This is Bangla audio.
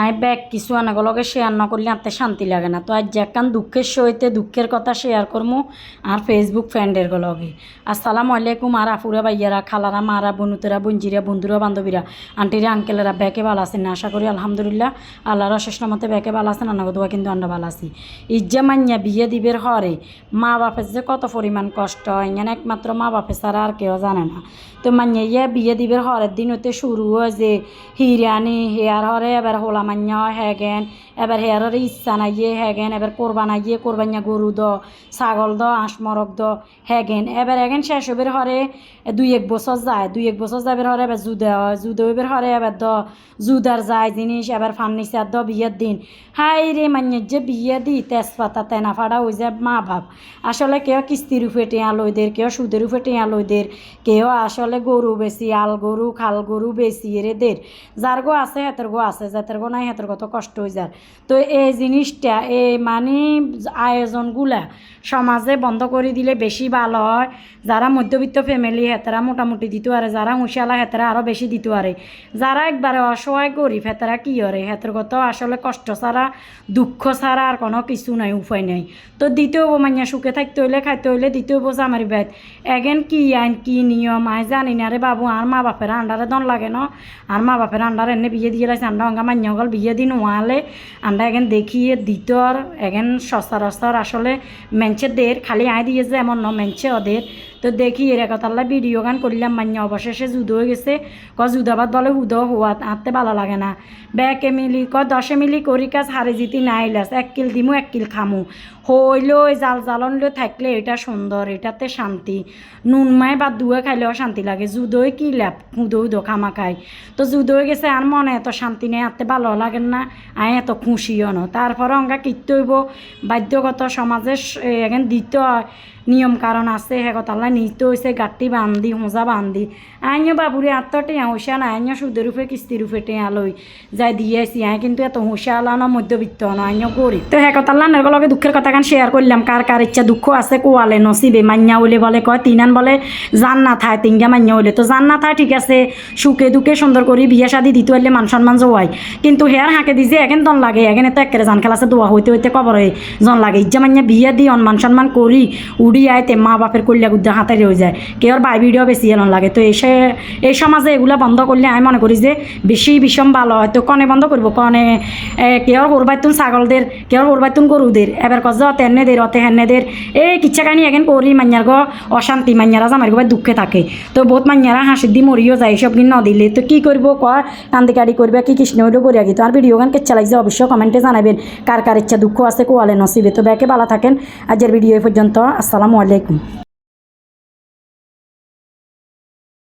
আই ব্যাগ কিছু আনাগুলোকে শেয়ার না করলে আনতে শান্তি লাগে না। তো আজ একখান দুঃখের সহিতে দুঃখের কথা শেয়ার করবো আর ফেসবুক ফ্রেন্ডের লগে। আসসালামু আলাইকুম আর আফুরা ভাইয়ারা, খালারা, মারা, বনুতেরা, বঞ্জিরা, বন্ধুরা, বান্ধবীরা, আন্টিরা, আঙ্কেলেরা ব্যাকে ভালো আছেন না? আশা করি আলহামদুলিল্লাহ আল্লাহর অশেষ নামতে ব্যাকে ভালো আছেন। আন্না দোয়া কিন্তু আমরা ভালো আছি। ইজ্জা মান্যা বিয়ে দিবের হরে মা বাপের যে কত পরিমাণ কষ্ট এখানে একমাত্র মা বাপের ছাড়া আর কেউ জানে না। তো মান্যা ইয়ে বিয়ে দিবের হরের দিন হতে শুরু হয় যে হিরানি হেয়ার হরে এবার হোলা মান্য হ্যাগেন, এবার হেয়ারের ইচ্ছা নাইয়ে হ্যাগেন, এবার কোরবানাইয়ে কোরবানিয়া গরু দ, ছাগল দ, হাঁস মরক দ হ্যাগেন, এবার এগেন শেষ হবের হরে 2-1 বছর যায়, 2-1 বছর যাবের হরে এবার জুদা হয়, জুদা হইবের হরে এবার দ জুদার যায় জিনিস, এবার ফার্নিচার দ বিয়ের দিন। হাই রে মান্যের যে বিয়ে দি তেজপাতা তেনা ফাড়া হয়ে যায় মা বাপ। আসলে কেউ কিস্তির উপরে টেঁয়া লইদের, কেউ সুদের উপরে টেঁয়া লইদের, কেউ আসলে গরু বেশি, আল গরু খাল গরু বেশি এরেদের। যার গো আছে হেতের গো আছে, যাতের গো নাই হেতের কত কষ্ট হয়ে যায়। তো এই জিনিসটা এই মানে আয়োজনগুলা সমাজে বন্ধ করে দিলে বেশি ভালো হয়। যারা মধ্যবিত্ত ফ্যামিলি হেতেরা মোটামুটি দিতে পারে, যারা হুঁশিয়ালা হেতেরা আরও বেশি দিতে পারে, যারা একবারে অসহায় গরিব হেতেরা কী করে, হেতের কত আসলে কষ্ট ছাড়া দুঃখ ছাড়া আর কোনো কিছু নাই, উপায় নাই। তো দিতে হবো মাইয়া সুখে থাকতে হইলে খাইতে হইলে দিতে হবো জামারি বাইত। এগেন কি আইন কি নিয়ম আই জানি না রে বাবু। আর মা বাপের আন্ডারে দন লাগে ন, আর মা বাপের আন্ডারে এনে বিয়ে দিয়ে লাইছে আন্ডা অঙ্গা মান্য গল বিয়ে দিন ওয়ালে আন্ডা এগেন দেখিয়ে দিতর এগেন সচরাচর আসলে মেঞ্চেদের খালি আয় দিয়ে যে এমন ন মেঞ্চে ওদের। তো দেখি এর কথাল্লা ভিডিও গান করলাম মান্য অবশেষে জুদো হয়ে গেছে। জুদাবাদ বলে হুদো হওয়া আঁততে ভালো লাগে না। ব্যাকে মিলি 10 মিলি করি কাজ হারে জিতি নাইলাস 1 কিল দিমু 1 কিল খামু হইল জাল জালন লো থাকলে এটা সুন্দর, এটাতে শান্তি। নুন মায় বা দুয়ে খাইলেও শান্তি লাগে। জুদোয় কি ল্যাপ হুদো হুদো খামা খাই। তো জুদো হয়ে গেছে আর মনে এত শান্তি নেই, আঁততে ভালো লাগেন না, আয় এত খুশিও ন। তারপরে অঙ্গা কিনতে হইব বাধ্যগত সমাজের এখন দিতে হয় নিয়ম কারণ আছে। হে কথাল্লা নিতে হয়েছে গাঁটি বান্ধি হোঁজা বান্ধি আইনও বাবুরে আত্ম টেঁয়া হুঁশিয়া না আইনও সুদের রূপে কিস্তির রূপে টেঁয়া লই যাই দিয়েছি। আই কিন্তু এত হুঁশিয়ালা না মধ্যবিত্ত ন আইনও গরিব। তো হে কথাল্লা লগে দুঃখের কথা কান শেয়ার করলাম। কার কার ইচ্ছা দুঃখ আছে কোয়ালে নসিবে মান্যা হইলে বলে কয় তিনান বলে জান না থায় তিনগা মান্যা হইলে। তো জান না থায় ঠিক আছে, সুখে দুঃখে সুন্দর করি বিয়ে শাদি দিতে হইলে মান সম্মান জোয়াই, কিন্তু হেয়ার হাঁকে দিছে এখন দন লাগে এখন তো একেবারে জান খেলাছে দোয়া হইতে হইতে কবর হয়ে জন লাগে। ইজ্জা মান্যা বিয়ে দি মান সম্মান করি উড়ি আইতে মা বাপের কল্যা গুদ্দা হাতে রয়ে যায়, কেউ বাই ভিডিও বেশি এলন লাগে। তো এই সমাজে এগুলা বন্ধ করলে আমি মনে করি যে বেশি বিষম ভালো হয়। তো কনে বন্ধ করবো কনে কেউ করবাইতুন ছাগলদের, কেউ করবাইতুন গরুদের, এবার কজ তেনেদের অতে হেনেদের এই কিচ্ছা কাহিনী এখন করি মান্যার গো অশান্তি মান্যারা জামার গো দুঃখে থাকে। তো বহুত মান্যারা হাসির দি মরিও যায় এসব কিন নদিলে। তো কী করবো কয় কান্দি কাটি করবে কি কৃষ্ণ হইলেও করিয়া গিয়ে। তো আর ভিডিও গান কেচ্ছা লাগছে অবশ্যই কমেন্টে জানাবেন কার কার ইচ্ছা দুঃখ আছে কোয়ালে নসিবে। তো ব্যাকে ভালো থাকেন। আজকের ভিডিও এই পর্যন্ত। আসসালামু আলাইকুম।